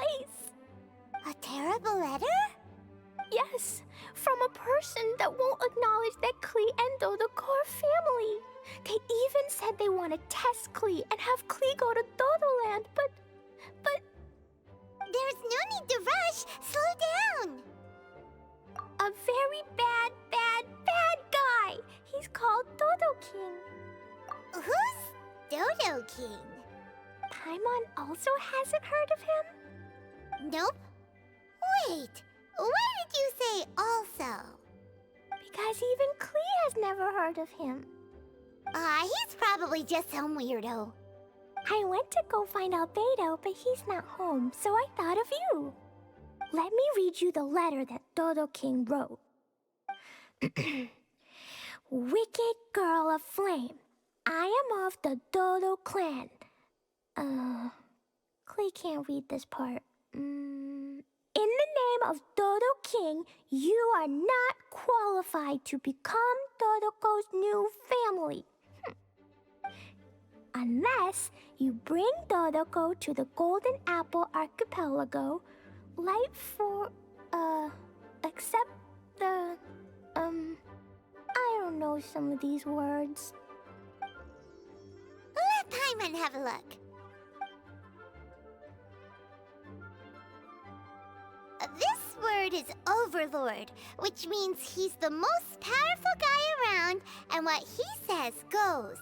face. A terrible letter? Yes, from a person that won't acknowledge that Klee and Dodokor family. They even said they want to test Klee and have Klee go to Dodoland, but... There's no need to rush. Slow down. A very bad guy. He's called Dodo King. Who's Dodo King? Paimon also hasn't heard of him? Nope. Wait, why did you say also? Because even Klee has never heard of him. He's probably just some weirdo. I went to go find Albedo, but he's not home, so I thought of you. Let me read you the letter that Dodo King wrote. Wicked girl of flame, I am of the Dodo clan. Klee can't read this part. In the name of Dodo King, you are not qualified to become Dodoko's new family. Unless you bring Dodoko to the Golden Apple Archipelago, except the, I don't know some of these words. Let Paimon have a look. This word is Overlord, which means he's the most powerful guy around, and what he says goes.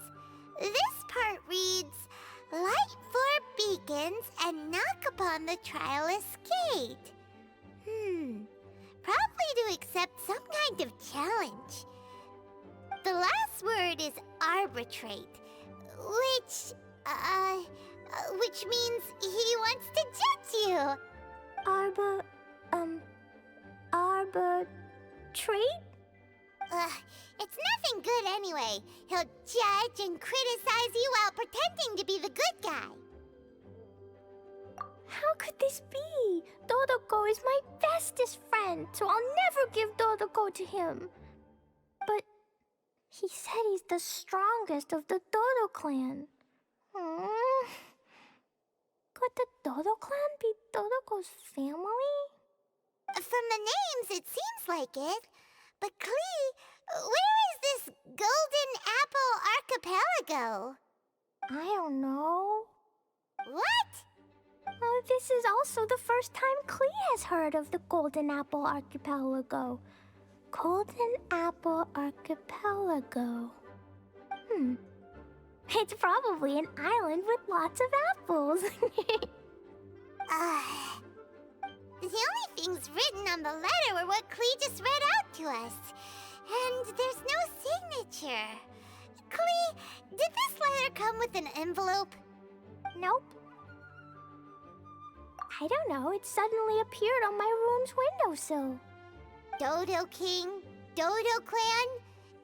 This part reads, light four beacons and knock upon the trialist gate. Probably to accept some kind of challenge. The last word is arbitrate, which means he wants to judge you. Arbitrate? It's nothing good anyway. He'll judge and criticize you while pretending to be the good guy. How could this be? Dodoko is my bestest friend, so I'll never give Dodoko to him. But he said he's the strongest of the Dodo clan. Could the Dodo clan be Dodoko's family? From the names, it seems like it. But Klee, where is this Golden Apple Archipelago? I don't know. What? This is also the first time Klee has heard of the Golden Apple Archipelago. Golden Apple Archipelago. It's probably an island with lots of apples. The only things written on the letter were what Klee just read out to us. And there's no signature. Klee, did this letter come with an envelope? Nope. I don't know, it suddenly appeared on my room's windowsill. Dodo King, Dodo Clan?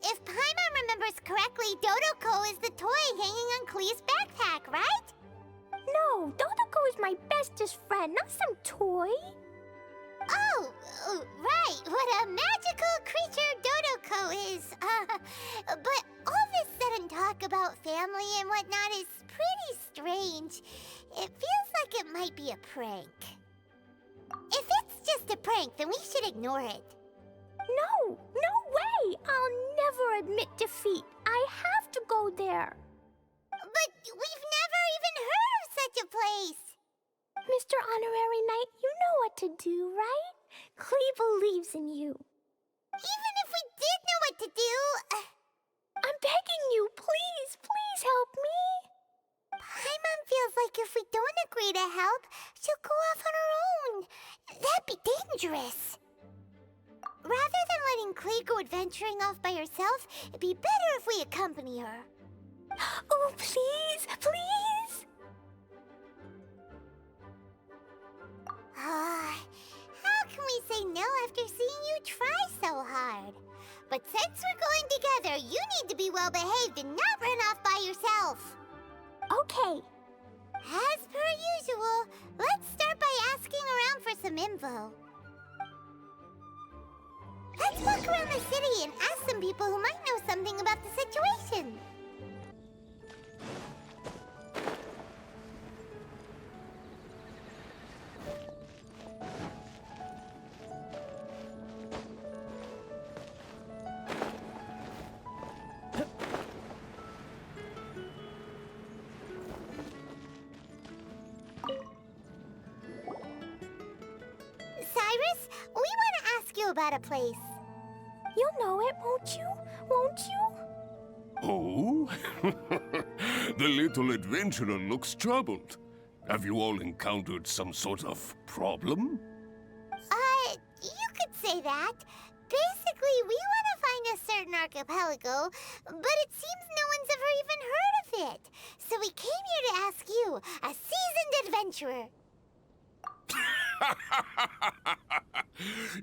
If Paimon remembers correctly, Dodoko is the toy hanging on Klee's backpack, right? No, Dodoko is my bestest friend, not some toy. Oh, right, what a magical creature Dodoko is. But all this sudden talk about family and whatnot is pretty strange. It feels like it might be a prank. If it's just a prank, then we should ignore it. No way! I'll never admit defeat. I have to go there. But we've never even heard of such a place. Mr. Honorary Knight, you know what to do, right? Klee believes in you. Even if we did know what to do... I'm begging you, please help me. Paimon feels like if we don't agree to help, she'll go off on her own. That'd be dangerous. Rather than letting Klee go adventuring off by herself, it'd be better if we accompany her. Oh, please! How can we say no after seeing you try so hard? But since we're going together, you need to be well behaved and not run off by yourself. Okay. As per usual, let's start by asking around for some info. Let's walk around the city and ask some people who might know something about the situation. Cyrus, we want to ask you about a place. You'll know it, won't you? Won't you? Oh? The little adventurer looks troubled. Have you all encountered some sort of problem? You could say that. Basically, we want to find a certain archipelago, but it seems no one's ever even heard of it. So we came here to ask you, a seasoned adventurer.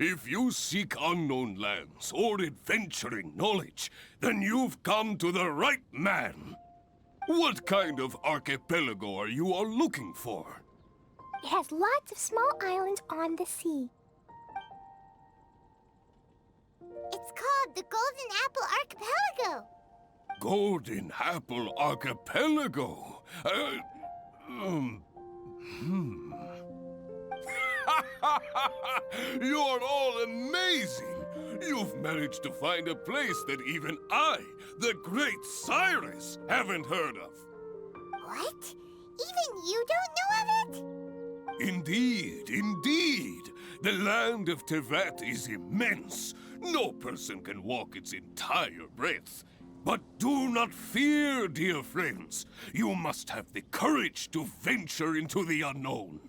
If you seek unknown lands or adventuring knowledge, then you've come to the right man. What kind of archipelago are you all looking for? It has lots of small islands on the sea. It's called the Golden Apple Archipelago. Golden Apple Archipelago? You're all amazing! You've managed to find a place that even I, the great Cyrus, haven't heard of. What? Even you don't know of it? Indeed, indeed. The land of Tevat is immense. No person can walk its entire breadth. But do not fear, dear friends. You must have the courage to venture into the unknown.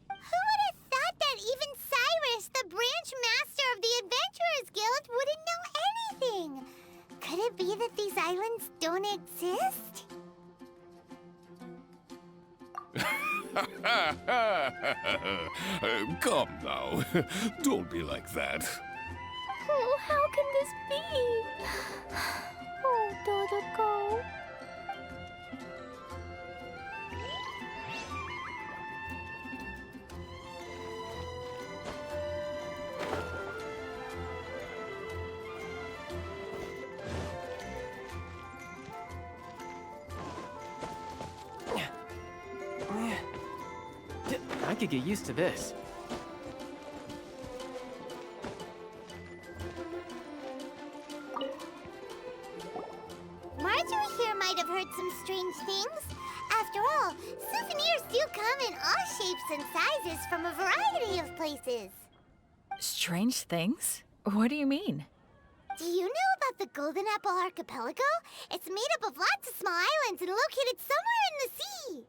Who would have thought that even Cyrus, the branch master of the Adventurers Guild, wouldn't know anything? Could it be that these islands don't exist? Come now. Don't be like that. Oh, how can this be? Oh, Dodoko. I could get used to this. Marjorie here might have heard some strange things. After all, souvenirs do come in all shapes and sizes from a variety of places. Strange things? What do you mean? Do you know about the Golden Apple Archipelago? It's made up of lots of small islands and located somewhere in the sea.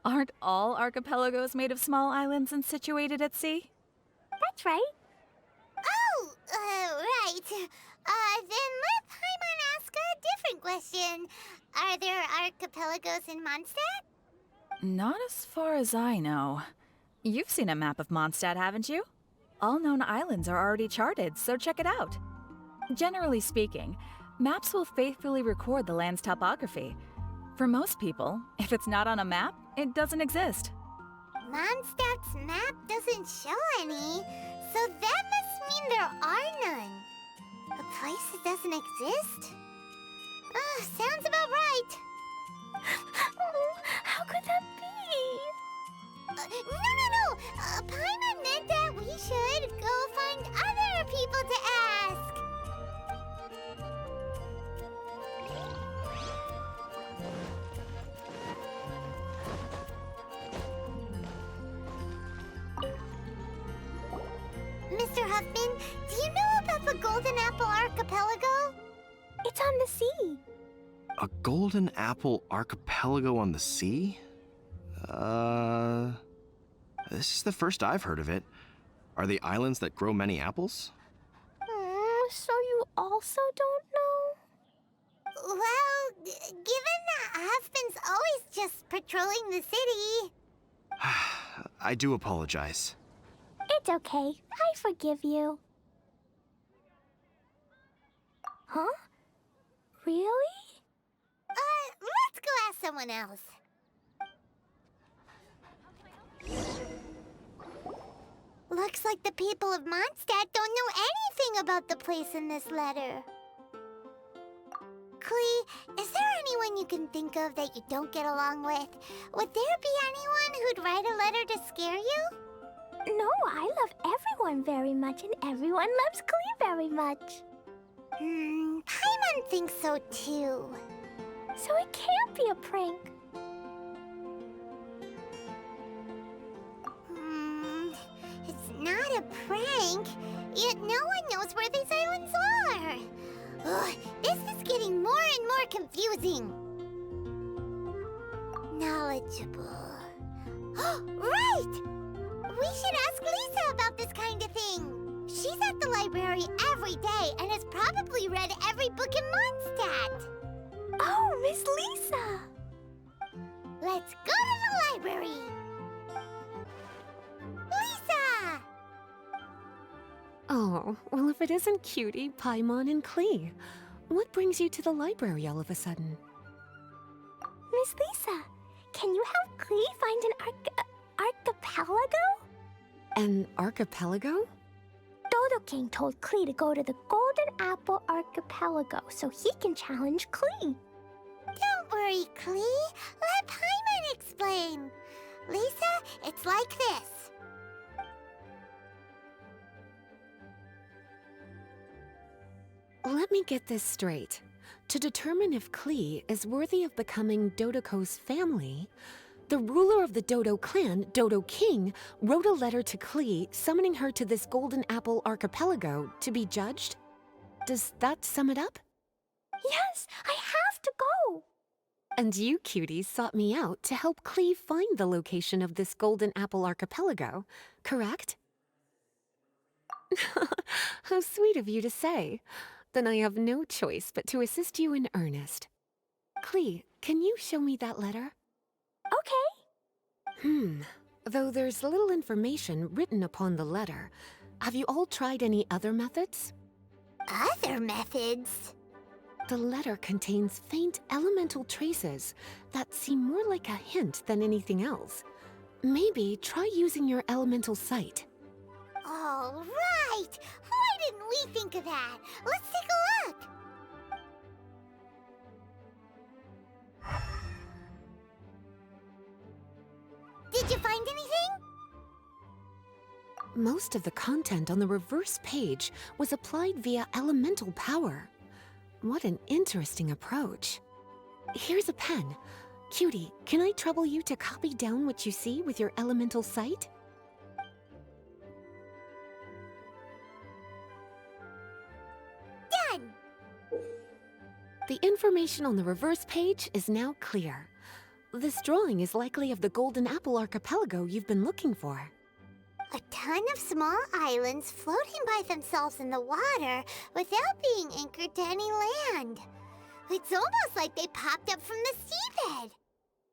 Aren't all archipelagos made of small islands and situated at sea? That's right. Oh, right. Then let Paimon ask a different question. Are there archipelagos in Mondstadt? Not as far as I know. You've seen a map of Mondstadt, haven't you? All known islands are already charted, so check it out. Generally speaking, maps will faithfully record the land's topography. For most people, if it's not on a map, it doesn't exist. Mondstadt's map doesn't show any, so that must mean there are none. A place that doesn't exist? Sounds about right. Oh, how could that be? No. Paimon meant that we should go find other people to ask. Mr. Huffman, do you know about the Golden Apple Archipelago? It's on the sea. A golden apple archipelago on the sea? This is the first I've heard of it. Are they islands that grow many apples? So you also don't know? Well, given that Huffman's always just patrolling the city. I do apologize. It's okay. I forgive you. Huh? Really? Let's go ask someone else. Looks like the people of Mondstadt don't know anything about the place in this letter. Klee, is there anyone you can think of that you don't get along with? Would there be anyone who'd write a letter to scare you? No, I love everyone very much, and everyone loves Klee very much. Paimon thinks so too. So it can't be a prank. It confusing. Knowledgeable. Right! We should ask Lisa about this kind of thing. She's at the library every day and has probably read every book in Mondstadt. Oh, Miss Lisa! Let's go to the library. Lisa! Oh, well, if it isn't Cutie, Paimon, and Klee. What brings you to the library all of a sudden? Miss Lisa, can you help Klee find an archipelago? An archipelago? Dodo King told Klee to go to the Golden Apple Archipelago so he can challenge Klee. Don't worry, Klee. Let Paimon explain. Lisa, it's like this. Let me get this straight. To determine if Klee is worthy of becoming Dodoko's family, the ruler of the Dodo clan, Dodo King, wrote a letter to Klee summoning her to this Golden Apple Archipelago to be judged? Does that sum it up? Yes, I have to go. And you, cuties, sought me out to help Klee find the location of this Golden Apple Archipelago, correct? How sweet of you to say. Then I have no choice but to assist you in earnest. Klee, can you show me that letter? Okay. Though there's little information written upon the letter, have you all tried any other methods? Other methods? The letter contains faint elemental traces that seem more like a hint than anything else. Maybe try using your elemental sight. All right! Why didn't we think of that? Let's take a look! Did you find anything? Most of the content on the reverse page was applied via elemental power. What an interesting approach. Here's a pen. Cutie, can I trouble you to copy down what you see with your elemental sight? Done! The information on the reverse page is now clear. This drawing is likely of the Golden Apple Archipelago you've been looking for. A ton of small islands floating by themselves in the water without being anchored to any land. It's almost like they popped up from the seabed.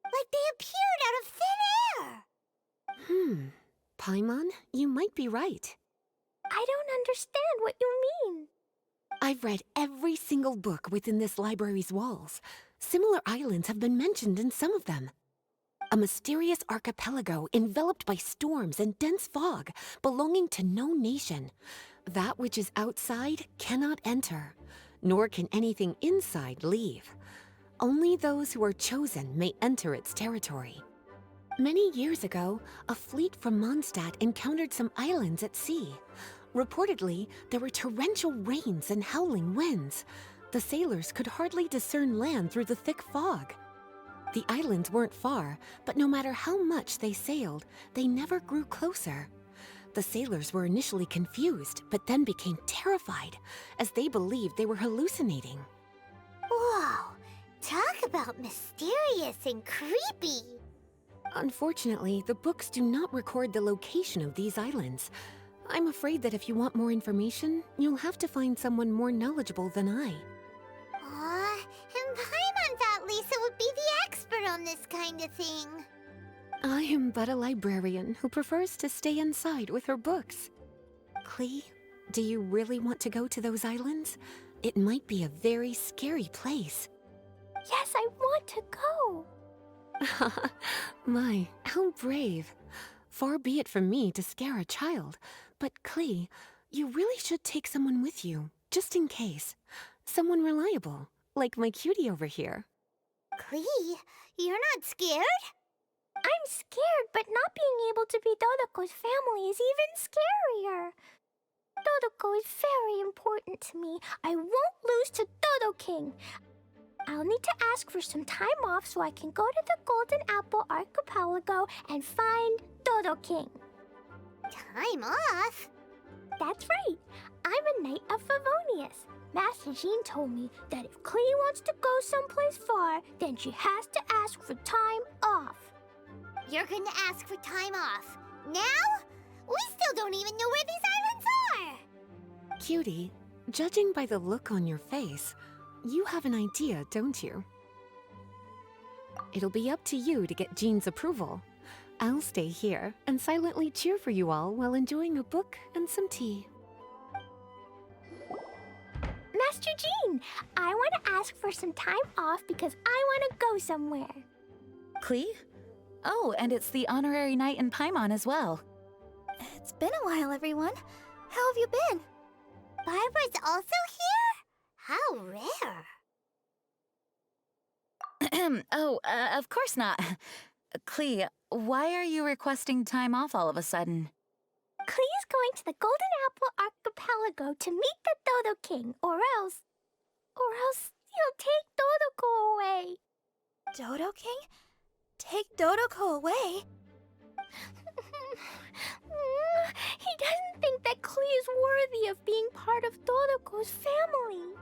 Like they appeared out of thin air. Paimon, you might be right. I don't understand what you mean. I've read every single book within this library's walls. Similar islands have been mentioned in some of them. A mysterious archipelago enveloped by storms and dense fog, belonging to no nation. That which is outside cannot enter, nor can anything inside leave. Only those who are chosen may enter its territory. Many years ago, a fleet from Mondstadt encountered some islands at sea. Reportedly, there were torrential rains and howling winds. The sailors could hardly discern land through the thick fog. The islands weren't far, but no matter how much they sailed, they never grew closer. The sailors were initially confused, but then became terrified, as they believed they were hallucinating. Whoa! Talk about mysterious and creepy! Unfortunately, the books do not record the location of these islands. I'm afraid that if you want more information, you'll have to find someone more knowledgeable than I. Aw, and Paimon thought Lisa would be the expert on this kind of thing. I am but a librarian who prefers to stay inside with her books. Klee, do you really want to go to those islands? It might be a very scary place. Yes, I want to go. My, how brave. Far be it from me to scare a child, but Klee, you really should take someone with you, just in case. Someone reliable, like my cutie over here. Klee, you're not scared? I'm scared, but not being able to be Dodoko's family is even scarier. Dodoko is very important to me. I won't lose to Dodo King. I'll need to ask for some time off so I can go to the Golden Apple Archipelago and find Dodo King. Time off? That's right. I'm a Knight of Favonius. Master Jean told me that if Klee wants to go someplace far, then she has to ask for time off. You're gonna ask for time off. Now? We still don't even know where these islands are! Cutie, judging by the look on your face, you have an idea, don't you? It'll be up to you to get Jean's approval. I'll stay here and silently cheer for you all while enjoying a book and some tea. Master Jean, I want to ask for some time off because I want to go somewhere. Klee? Oh, and it's the honorary knight in Paimon as well. It's been a while, everyone. How have you been? Barbara's also here? How rare. Of course not. Klee, why are you requesting time off all of a sudden? Klee's going to the Golden Apple Archipelago to meet the Dodo King, or else he'll take Dodoko away. Dodo King? Take Dodoko away? He doesn't think that Klee is worthy of being part of Dodoko's family.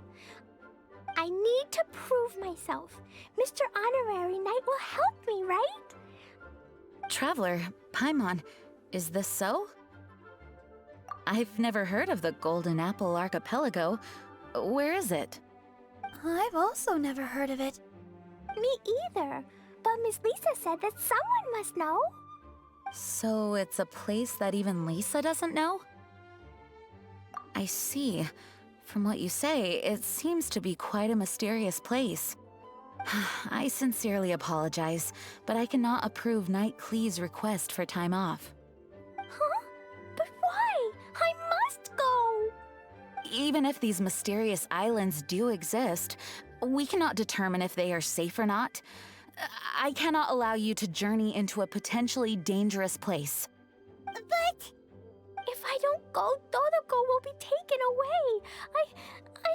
I need to prove myself. Mr. Honorary Knight will help me, right? Traveler, Paimon, is this so? I've never heard of the Golden Apple Archipelago. Where is it? I've also never heard of it. Me either. But Miss Lisa said that someone must know. So it's a place that even Lisa doesn't know? I see. From what you say, it seems to be quite a mysterious place. I sincerely apologize, but I cannot approve Knight Klee's request for time off. Huh? But why? I must go! Even if these mysterious islands do exist, we cannot determine if they are safe or not. I cannot allow you to journey into a potentially dangerous place. But... if I don't go, Dodoko will be taken away. I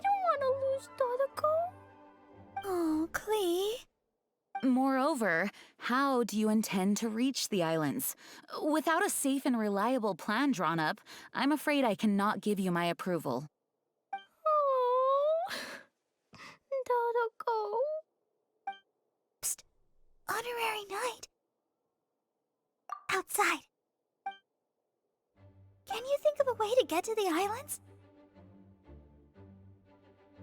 don't want to lose Dodoko. Oh, Klee. Moreover, how do you intend to reach the islands? Without a safe and reliable plan drawn up, I'm afraid I cannot give you my approval. Oh, Dodoko. Psst. Honorary Knight. Outside. Can you think of a way to get to the islands?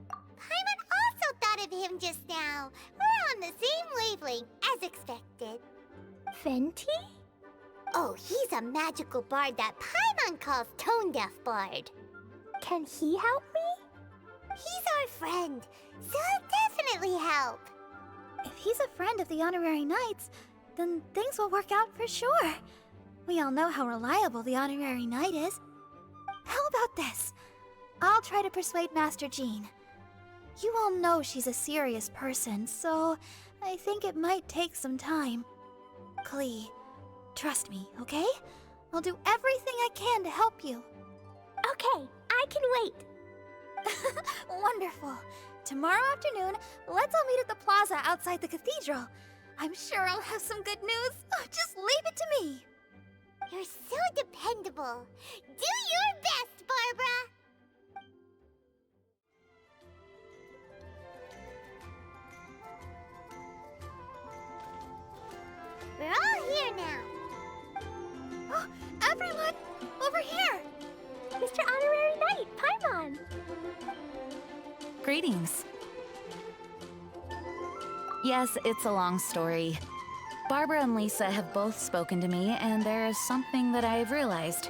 Paimon also thought of him just now. We're on the same wavelength, as expected. Venti? Oh, he's a magical bard that Paimon calls Tone Deaf Bard. Can he help me? He's our friend, so he'll definitely help. If he's a friend of the Honorary Knights, then things will work out for sure. We all know how reliable the Honorary Knight is. How about this? I'll try to persuade Master Jean. You all know she's a serious person, so I think it might take some time. Klee, trust me, okay? I'll do everything I can to help you. Okay, I can wait. Wonderful. Tomorrow afternoon, let's all meet at the plaza outside the cathedral. I'm sure I'll have some good news. Oh, just leave it to me. You're so dependable. Do your best, Barbara! We're all here now. Oh, everyone, over here. Mr. Honorary Knight, Paimon. Greetings. Yes, it's a long story. Barbara and Lisa have both spoken to me, and there is something that I have realized.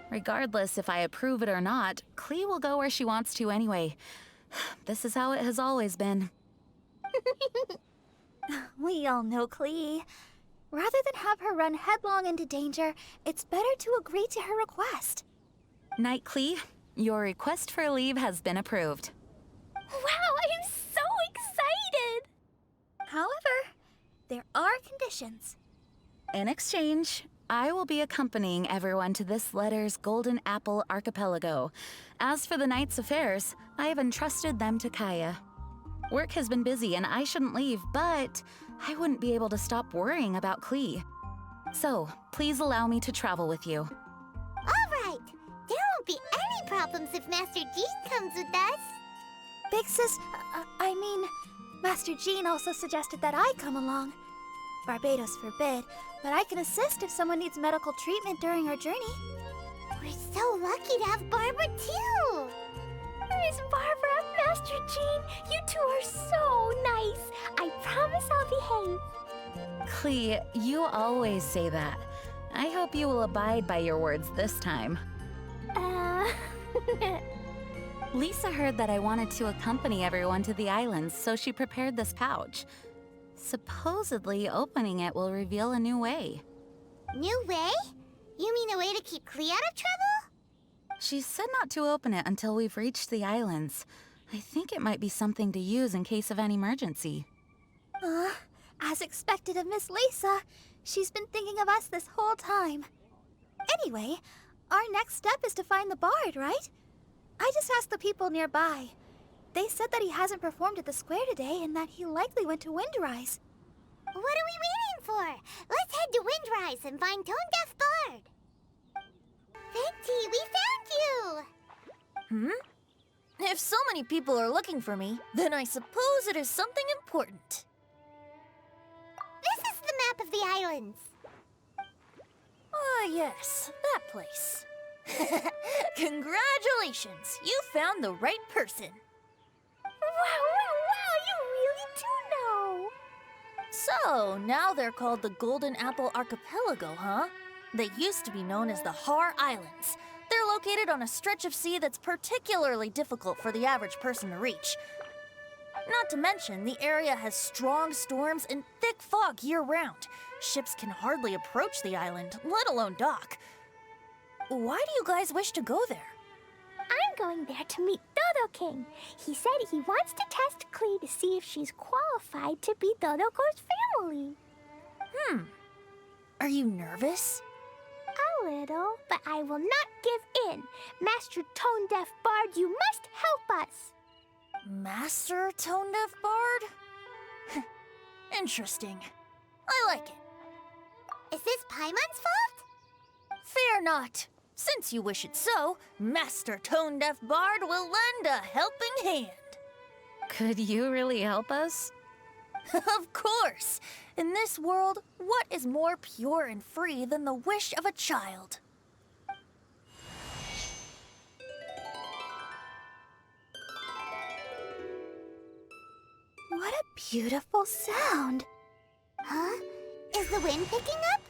Regardless if I approve it or not, Klee will go where she wants to anyway. This is how it has always been. We all know Klee. Rather than have her run headlong into danger, it's better to agree to her request. Knight Klee, your request for leave has been approved. Wow, I'm so excited! However, there are conditions. In exchange, I will be accompanying everyone to this letter's Golden Apple Archipelago. As for the Knight's affairs, I have entrusted them to Kaya. Work has been busy and I shouldn't leave, but I wouldn't be able to stop worrying about Klee. So, please allow me to travel with you. All right. There won't be any problems if Master Jean comes with us. Big Sis, I mean, Master Jean also suggested that I come along. Barbados forbid, but I can assist if someone needs medical treatment during our journey. We're so lucky to have Barbara too. Miss Barbara, Master Jean, you two are so nice. I promise I'll behave. Clee, you always say that. I hope you will abide by your words this time. Lisa heard that I wanted to accompany everyone to the islands, so she prepared this pouch. Supposedly, opening it will reveal a new way. New way? You mean a way to keep Clee out of trouble? She said not to open it until we've reached the islands. I think it might be something to use in case of an emergency. As expected of Miss Lisa, she's been thinking of us this whole time. Anyway, our next step is to find the bard, right? I just asked the people nearby. They said that he hasn't performed at the square today and that he likely went to Windrise. What are we waiting for? Let's head to Windrise and find Tone Deaf Bard. Venti, we found you! If so many people are looking for me, then I suppose it is something important. This is the map of the islands. Ah, yes, that place. Congratulations, you found the right person. Wow, you really do know. So, now they're called the Golden Apple Archipelago, huh? They used to be known as the Har Islands. They're located on a stretch of sea that's particularly difficult for the average person to reach. Not to mention, the area has strong storms and thick fog year-round. Ships can hardly approach the island, let alone dock. Why do you guys wish to go there? I'm going there to meet Dodo King. He said he wants to test Clee to see if she's qualified to be Dodoko's family. Are you nervous? A little, but I will not give in. Master Tone Deaf Bard, you must help us. Master Tone Deaf Bard? Interesting. I like it. Is this Paimon's fault? Fear not. Since you wish it so, Master Tone Deaf Bard will lend a helping hand. Could you really help us? Of course! In this world, what is more pure and free than the wish of a child? What a beautiful sound. Huh? Is the wind picking up?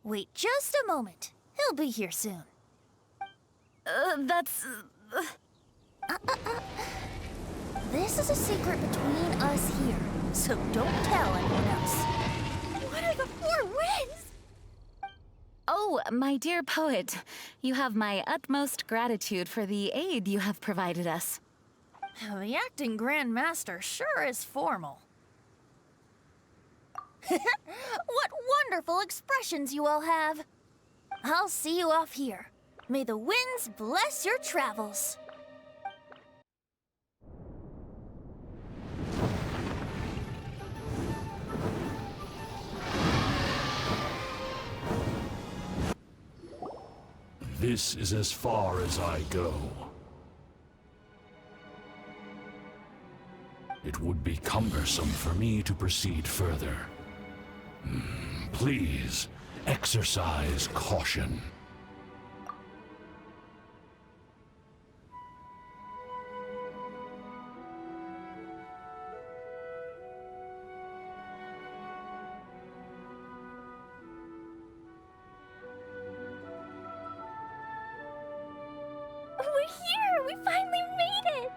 Wait just a moment. He'll be here soon. This is a secret between us here, so don't tell anyone else. What are the four winds? Oh, my dear poet, you have my utmost gratitude for the aid you have provided us. The acting Grand Master sure is formal. What wonderful expressions you all have. I'll see you off here. May the winds bless your travels. This is as far as I go. It would be cumbersome for me to proceed further. Please, exercise caution. We're here! We finally made it!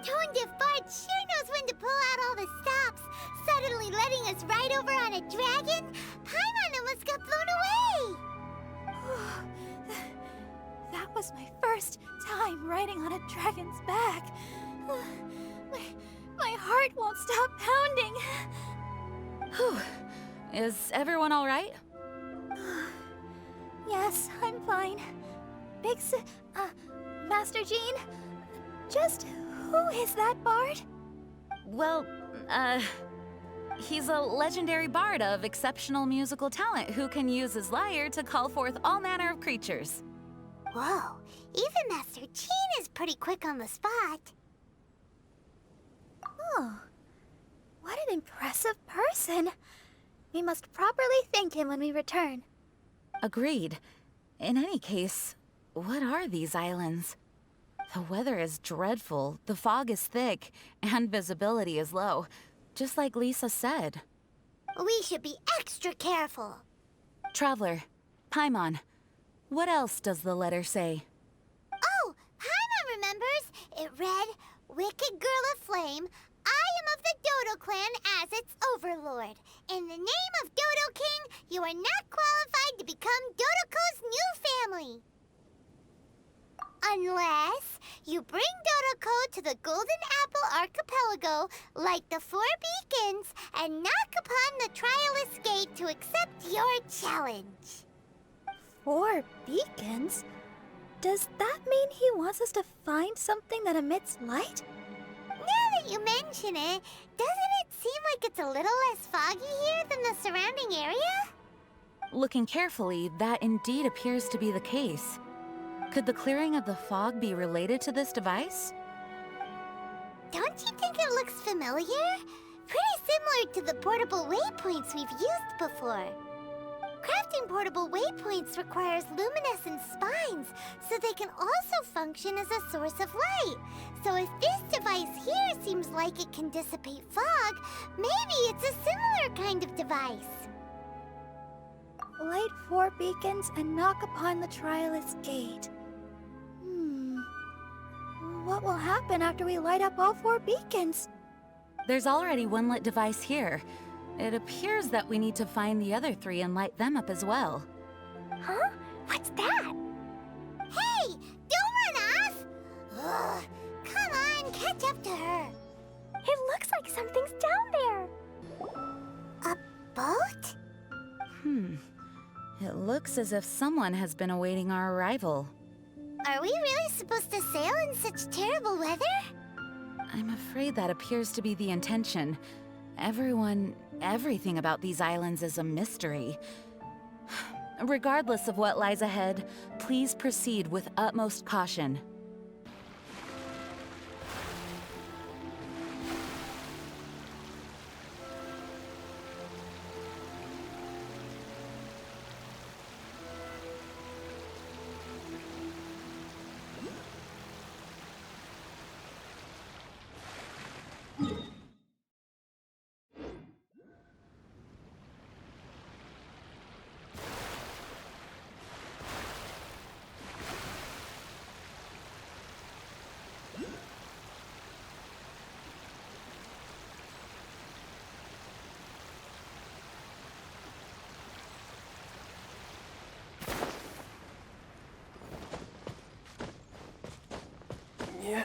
Tone Deaf Bard sure knows when to pull out all the stops. Suddenly letting us ride over on a dragon? Paimon almost got blown away! That was my first time riding on a dragon's back. My heart won't stop pounding. Whew. Is everyone all right? Yes, I'm fine. Master Jean, just who is that bard? Well, he's a legendary bard of exceptional musical talent who can use his lyre to call forth all manner of creatures. Whoa, even Master Jean is pretty quick on the spot. Oh, what an impressive person. We must properly thank him when we return. Agreed. In any case, what are these islands? The weather is dreadful, the fog is thick, and visibility is low, just like Lisa said. We should be extra careful. Traveler, Paimon, what else does the letter say? Oh, Paimon remembers. It read, "Wicked girl of flame, I am of the Dodo clan as its overlord. In the name of Dodo King, you are not qualified to become Dodoko's new family. Unless you bring Dodoko to the Golden Apple Archipelago, light the 4 beacons, and knock upon the Trialist Gate to accept your challenge." 4 beacons? Does that mean he wants us to find something that emits light? Now that you mention it, doesn't it seem like it's a little less foggy here than the surrounding area? Looking carefully, that indeed appears to be the case. Could the clearing of the fog be related to this device? Don't you think it looks familiar? Pretty similar to the portable waypoints we've used before. Crafting portable waypoints requires luminescent spines, so they can also function as a source of light. So if this device here seems like it can dissipate fog, maybe it's a similar kind of device. Light 4 beacons and knock upon the Trialist Gate. What will happen after we light up all 4 beacons? There's already one lit device here. It appears that we need to find the other 3 and light them up as well. Huh? What's that? Hey, don't run off! Ugh, come on, catch up to her. It looks like something's down there. A boat? It looks as if someone has been awaiting our arrival. Are we really supposed to sail in such terrible weather? I'm afraid that appears to be the intention. Everything about these islands is a mystery. Regardless of what lies ahead, please proceed with utmost caution. Yeah.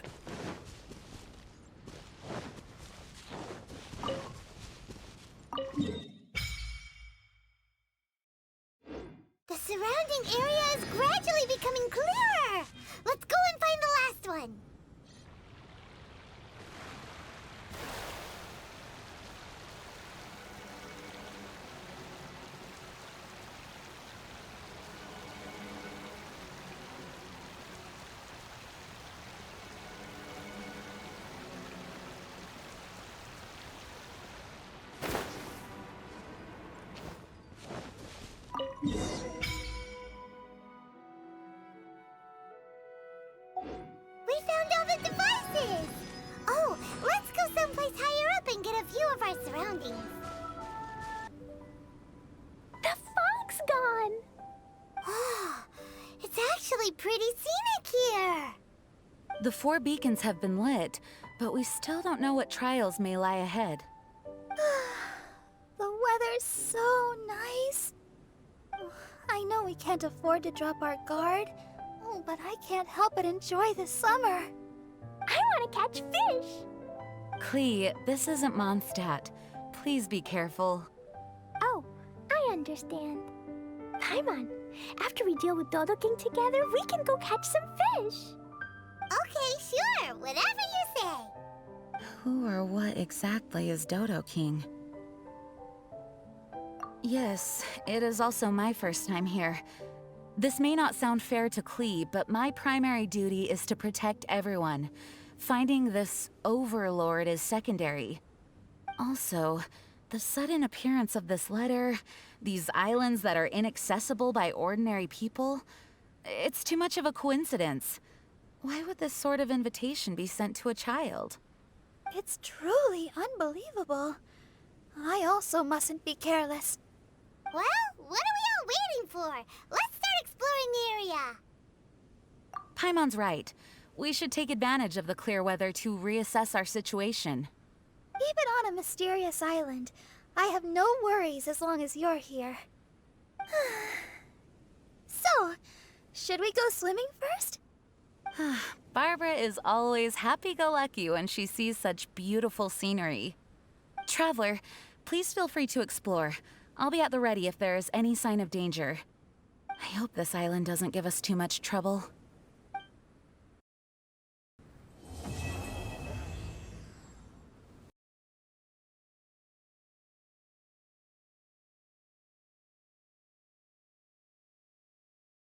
The surrounding area is gradually becoming clearer. Let's go and find the last one. We found all the devices! Oh, let's go someplace higher up and get a view of our surroundings. The fog's gone. Oh, it's actually pretty scenic here. The 4 beacons have been lit, but we still don't know what trials may lie ahead. The weather's so nice. I know we can't afford to drop our guard, but I can't help but enjoy the summer. I want to catch fish. Klee, this isn't Mondstadt. Please be careful. Oh, I understand. Paimon, after we deal with Dodo King together, we can go catch some fish. Okay, sure, whatever you say. Who or what exactly is Dodo King? Yes, it is also my first time here. This may not sound fair to Klee, but my primary duty is to protect everyone. Finding this overlord is secondary. Also, the sudden appearance of this letter, these islands that are inaccessible by ordinary people, it's too much of a coincidence. Why would this sort of invitation be sent to a child? It's truly unbelievable. I also mustn't be careless. Well, what are we all waiting for? Let's start exploring the area. Paimon's right. We should take advantage of the clear weather to reassess our situation. Even on a mysterious island, I have no worries as long as you're here. So, should we go swimming first? Barbara is always happy-go-lucky when she sees such beautiful scenery. Traveler, please feel free to explore. I'll be at the ready if there is any sign of danger. I hope this island doesn't give us too much trouble.